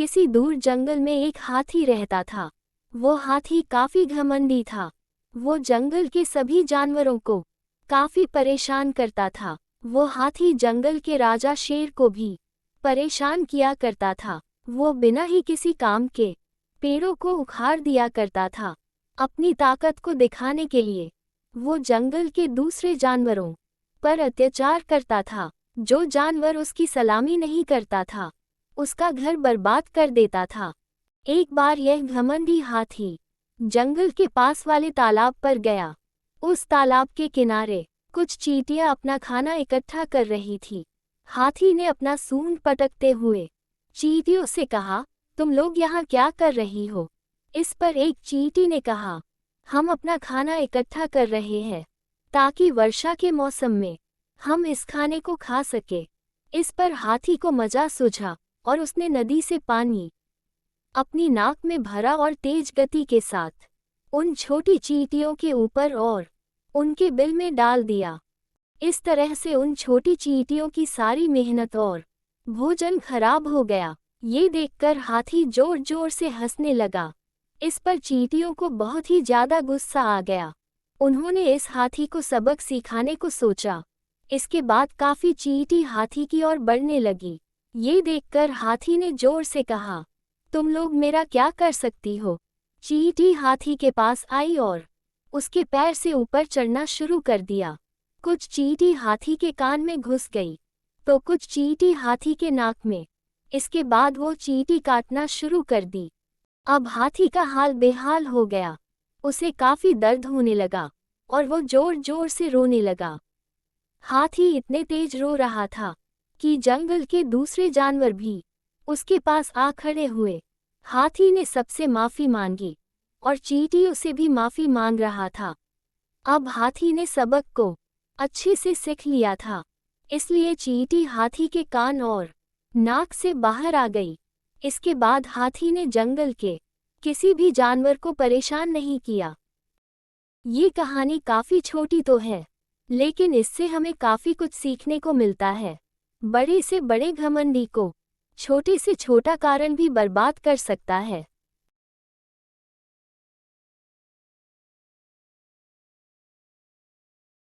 किसी दूर जंगल में एक हाथी रहता था। वो हाथी काफी घमंडी था। वो जंगल के सभी जानवरों को काफी परेशान करता था। वो हाथी जंगल के राजा शेर को भी परेशान किया करता था। वो बिना ही किसी काम के पेड़ों को उखाड़ दिया करता था। अपनी ताकत को दिखाने के लिए वो जंगल के दूसरे जानवरों पर अत्याचार करता था। जो जानवर उसकी सलामी नहीं करता था उसका घर बर्बाद कर देता था। एक बार यह घमंडी हाथी जंगल के पास वाले तालाब पर गया। उस तालाब के किनारे कुछ चींटियां अपना खाना इकट्ठा कर रही थी। हाथी ने अपना सूंड पटकते हुए चींटियों से कहा, तुम लोग यहाँ क्या कर रही हो? इस पर एक चींटी ने कहा, हम अपना खाना इकट्ठा कर रहे हैं ताकि वर्षा के मौसम में हम इस खाने को खा सके। इस पर हाथी को मजा सूझा और उसने नदी से पानी अपनी नाक में भरा और तेज गति के साथ उन छोटी चींटियों के ऊपर और उनके बिल में डाल दिया। इस तरह से उन छोटी चींटियों की सारी मेहनत और भोजन खराब हो गया। ये देखकर हाथी जोर जोर से हंसने लगा। इस पर चींटियों को बहुत ही ज्यादा गुस्सा आ गया। उन्होंने इस हाथी को सबक सिखाने को सोचा। इसके बाद काफी चींटी हाथी की ओर बढ़ने लगी। ये देखकर हाथी ने जोर से कहा, तुम लोग मेरा क्या कर सकती हो? चींटी हाथी के पास आई और उसके पैर से ऊपर चढ़ना शुरू कर दिया। कुछ चींटी हाथी के कान में घुस गई तो कुछ चींटी हाथी के नाक में। इसके बाद वो चींटी काटना शुरू कर दी। अब हाथी का हाल बेहाल हो गया। उसे काफी दर्द होने लगा और वो जोर जोर से रोने लगा। हाथी इतने तेज रो रहा था कि जंगल के दूसरे जानवर भी उसके पास आ खड़े हुए। हाथी ने सबसे माफी मांगी और चींटी उसे भी माफी मांग रहा था। अब हाथी ने सबक को अच्छे से सीख लिया था, इसलिए चींटी हाथी के कान और नाक से बाहर आ गई। इसके बाद हाथी ने जंगल के किसी भी जानवर को परेशान नहीं किया। ये कहानी काफी छोटी तो है, लेकिन इससे हमें काफी कुछ सीखने को मिलता है। बड़े से बड़े घमंडी को छोटे से छोटा कारण भी बर्बाद कर सकता है।